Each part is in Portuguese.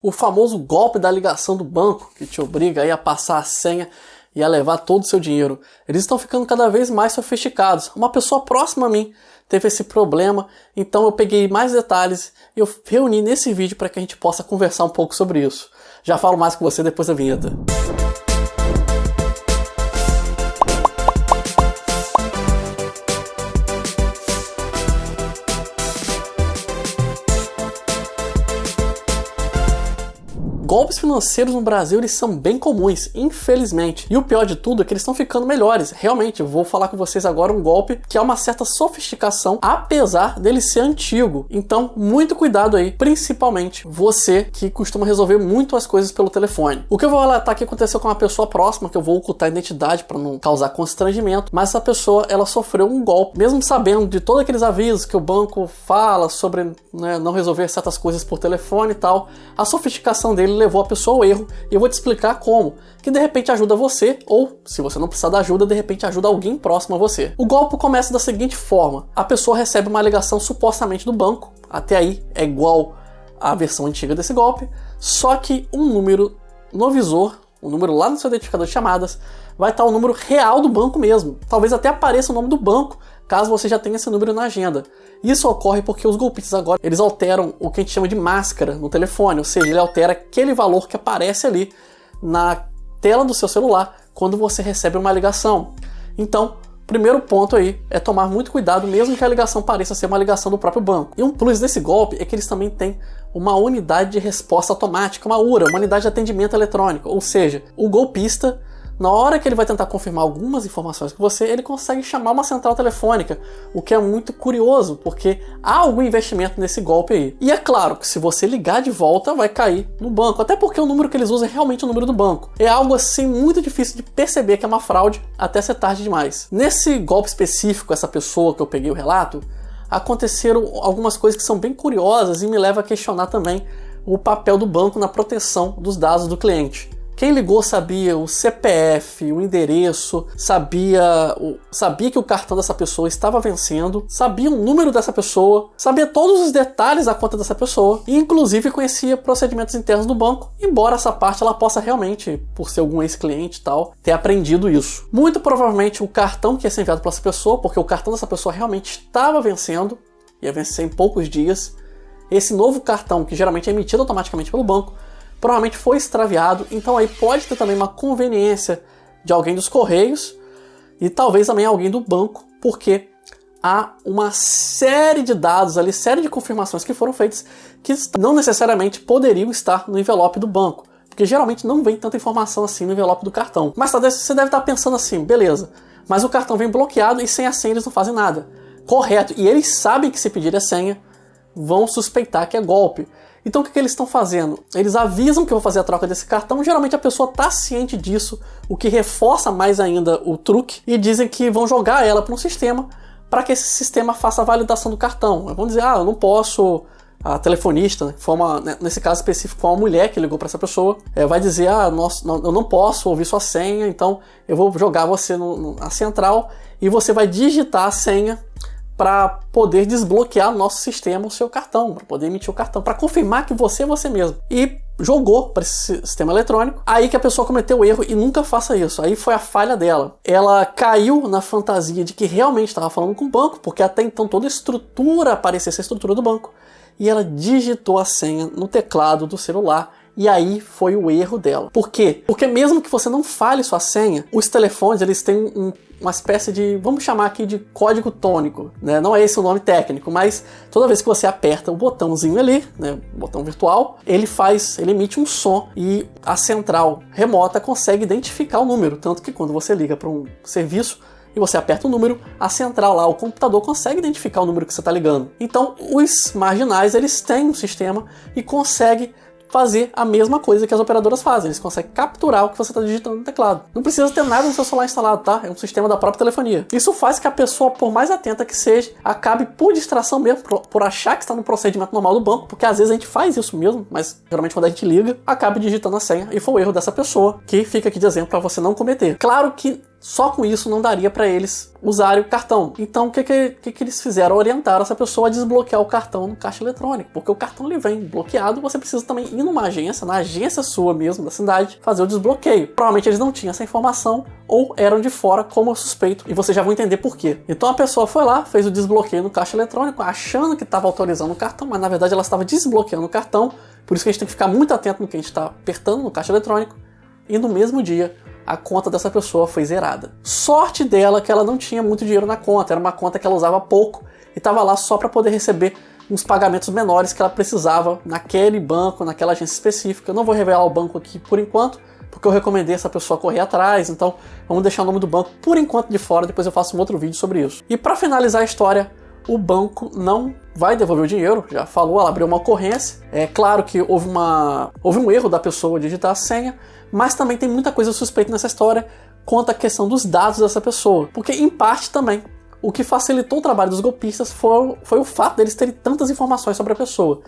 O famoso golpe da ligação do banco, que te obriga aí a passar a senha e a levar todo o seu dinheiro. Eles estão ficando cada vez mais sofisticados. Uma pessoa próxima a mim teve esse problema, então eu peguei mais detalhes e eu reuni nesse vídeo para que a gente possa conversar um pouco sobre isso. Já falo mais com você depois da vinheta. Golpes financeiros no Brasil, eles são bem comuns, infelizmente. E o pior de tudo é que eles estão ficando melhores. Realmente, eu vou falar com vocês agora um golpe que é uma certa sofisticação, apesar dele ser antigo. Então, muito cuidado aí, principalmente você que costuma resolver muito as coisas pelo telefone. O que eu vou relatar aqui aconteceu com uma pessoa próxima, que eu vou ocultar a identidade para não causar constrangimento, mas essa pessoa, ela sofreu um golpe, mesmo sabendo de todos aqueles avisos que o banco fala sobre não resolver certas coisas por telefone e tal. A sofisticação dele levou a pessoa ao erro, e eu vou te explicar como, que de repente ajuda você, ou se você não precisar da ajuda, de repente ajuda alguém próximo a você. O golpe começa da seguinte forma: a pessoa recebe uma ligação supostamente do banco, até aí é igual à versão antiga desse golpe, só que um número no visor, um número lá no seu identificador de chamadas, vai estar o número real do banco mesmo. Talvez até apareça o nome do banco, caso você já tenha esse número na agenda. Isso ocorre porque os golpistas agora, eles alteram o que a gente chama de máscara no telefone, ou seja, ele altera aquele valor que aparece ali na tela do seu celular quando você recebe uma ligação. Então, primeiro ponto aí é tomar muito cuidado, mesmo que a ligação pareça ser uma ligação do próprio banco. E um plus desse golpe é que eles também têm uma unidade de resposta automática, uma URA, uma unidade de atendimento eletrônico, ou seja, o golpista, na hora que ele vai tentar confirmar algumas informações com você, ele consegue chamar uma central telefônica, o que é muito curioso, porque há algum investimento nesse golpe aí. E é claro que se você ligar de volta, vai cair no banco, até porque o número que eles usam é realmente o número do banco. É algo assim muito difícil de perceber que é uma fraude até ser tarde demais. Nesse golpe específico, essa pessoa que eu peguei o relato, aconteceram algumas coisas que são bem curiosas e me levam a questionar também o papel do banco na proteção dos dados do cliente. Quem ligou sabia o CPF, o endereço, sabia que o cartão dessa pessoa estava vencendo, sabia o número dessa pessoa, sabia todos os detalhes da conta dessa pessoa e inclusive conhecia procedimentos internos do banco, embora essa parte ela possa realmente, por ser algum ex-cliente e tal, ter aprendido isso. Muito provavelmente o cartão que ia ser enviado para essa pessoa, porque o cartão dessa pessoa realmente estava vencendo, ia vencer em poucos dias, esse novo cartão, que geralmente é emitido automaticamente pelo banco, provavelmente foi extraviado, então aí pode ter também uma conveniência de alguém dos Correios e talvez também alguém do banco, porque há uma série de dados ali, série de confirmações que foram feitas que não necessariamente poderiam estar no envelope do banco, porque geralmente não vem tanta informação assim no envelope do cartão. Mas você deve estar pensando assim, beleza, mas o cartão vem bloqueado e sem a senha eles não fazem nada. Correto, e eles sabem que se pedir a senha, vão suspeitar que é golpe. Então o que eles estão fazendo? Eles avisam que eu vou fazer a troca desse cartão, geralmente a pessoa está ciente disso, o que reforça mais ainda o truque, e dizem que vão jogar ela para um sistema para que esse sistema faça a validação do cartão. Vão dizer, eu não posso, a telefonista, nesse caso específico foi uma mulher que ligou para essa pessoa, vai dizer, eu não posso ouvir sua senha, então eu vou jogar você na central e você vai digitar a senha para poder desbloquear no nosso sistema o seu cartão, para poder emitir o cartão, para confirmar que você é você mesmo. E jogou para esse sistema eletrônico, aí que a pessoa cometeu o erro, e nunca faça isso, aí foi a falha dela. Ela caiu na fantasia de que realmente estava falando com o banco, porque até então toda a estrutura parecia ser a estrutura do banco, e ela digitou a senha no teclado do celular, e aí foi o erro dela. Por quê? Porque mesmo que você não fale sua senha, os telefones eles têm uma espécie de, vamos chamar aqui de código tônico, né? Não é esse o nome técnico, mas toda vez que você aperta o botãozinho ali, né, o botão virtual, ele emite um som e a central remota consegue identificar o número, tanto que quando você liga para um serviço e você aperta o número, a central lá, o computador consegue identificar o número que você está ligando. Então os marginais eles têm um sistema e conseguem fazer a mesma coisa que as operadoras fazem. Eles conseguem capturar o que você está digitando no teclado. Não precisa ter nada no seu celular instalado, tá? É um sistema da própria telefonia. Isso faz que a pessoa, por mais atenta que seja, acabe por distração mesmo, por achar que está no procedimento normal do banco, porque às vezes a gente faz isso mesmo, mas geralmente quando a gente liga, acaba digitando a senha, e foi o erro dessa pessoa, que fica aqui de exemplo para você não cometer. Claro que só com isso não daria para eles usarem o cartão. Então o que eles fizeram? Orientaram essa pessoa a desbloquear o cartão no caixa eletrônico, porque o cartão ele vem bloqueado, você precisa também ir numa agência, na agência sua mesmo, da cidade, fazer o desbloqueio. Provavelmente eles não tinham essa informação ou eram de fora, como eu suspeito, e vocês já vão entender por quê. Então a pessoa foi lá, fez o desbloqueio no caixa eletrônico, achando que estava autorizando o cartão, mas na verdade ela estava desbloqueando o cartão, por isso que a gente tem que ficar muito atento no que a gente está apertando no caixa eletrônico, e no mesmo dia a conta dessa pessoa foi zerada. Sorte dela que ela não tinha muito dinheiro na conta, era uma conta que ela usava pouco e estava lá só para poder receber uns pagamentos menores que ela precisava naquele banco, naquela agência específica. Eu não vou revelar o banco aqui por enquanto, porque eu recomendei essa pessoa correr atrás, então vamos deixar o nome do banco por enquanto de fora, depois eu faço um outro vídeo sobre isso. E para finalizar a história, o banco não vai devolver o dinheiro, já falou, ela abriu uma ocorrência. É claro que houve um erro da pessoa digitar a senha, mas também tem muita coisa suspeita nessa história quanto à questão dos dados dessa pessoa. Porque, em parte também, o que facilitou o trabalho dos golpistas foi o fato deles terem tantas informações sobre a pessoa.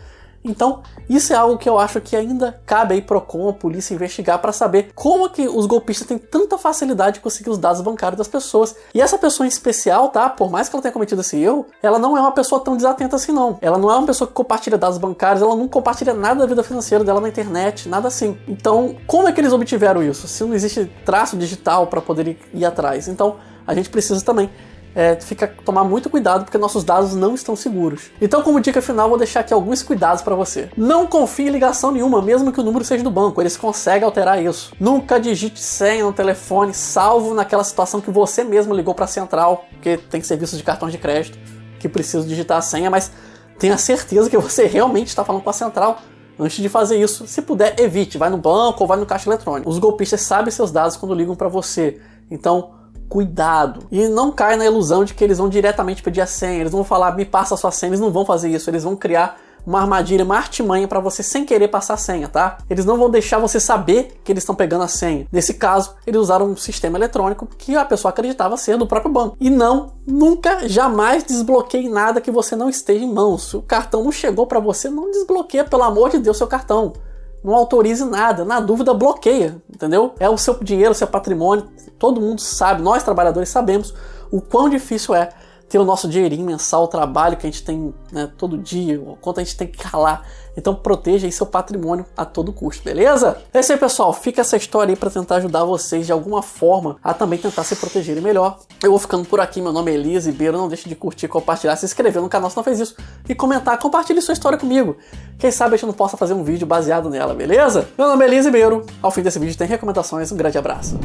Então, isso é algo que eu acho que ainda cabe aí Procon, a polícia, investigar para saber como que os golpistas têm tanta facilidade de conseguir os dados bancários das pessoas. E essa pessoa em especial, tá? Por mais que ela tenha cometido esse erro, ela não é uma pessoa tão desatenta assim, não. Ela não é uma pessoa que compartilha dados bancários, ela não compartilha nada da vida financeira dela na internet, nada assim. Então, como é que eles obtiveram isso? Se não existe traço digital para poder ir atrás. Então, a gente precisa também tomar muito cuidado, porque nossos dados não estão seguros. Então, como dica final, vou deixar aqui alguns cuidados para você. Não confie em ligação nenhuma, mesmo que o número seja do banco, eles conseguem alterar isso. Nunca digite senha no telefone, salvo naquela situação que você mesmo ligou para a central, porque tem serviços de cartões de crédito que precisam digitar a senha, mas tenha certeza que você realmente está falando com a central antes de fazer isso. Se puder, evite, vai no banco ou vai no caixa eletrônico. Os golpistas sabem seus dados quando ligam para você, então cuidado. E não cai na ilusão de que eles vão diretamente pedir a senha, eles vão falar, me passa a sua senha, eles não vão fazer isso, eles vão criar uma armadilha, uma artimanha para você sem querer passar a senha, tá? Eles não vão deixar você saber que eles estão pegando a senha. Nesse caso, eles usaram um sistema eletrônico que a pessoa acreditava ser do próprio banco. E não, nunca, jamais desbloqueie nada que você não esteja em mãos. Se o cartão não chegou para você, não desbloqueia, pelo amor de Deus, seu cartão. Não autorize nada, na dúvida bloqueia, entendeu? É o seu dinheiro, o seu patrimônio, todo mundo sabe, nós trabalhadores sabemos o quão difícil é ter o nosso dinheirinho mensal, o trabalho que a gente tem, né, todo dia, o quanto a gente tem que ralar. Então proteja aí seu patrimônio a todo custo, beleza? É isso aí, pessoal, fica essa história aí para tentar ajudar vocês de alguma forma a também tentar se protegerem melhor. Eu vou ficando por aqui, meu nome é Elias Ribeiro, não deixe de curtir, compartilhar, se inscrever no canal se não fez isso e comentar, compartilhe sua história comigo. Quem sabe a gente não possa fazer um vídeo baseado nela, beleza? Meu nome é Elias Ribeiro, ao fim desse vídeo tem recomendações, um grande abraço.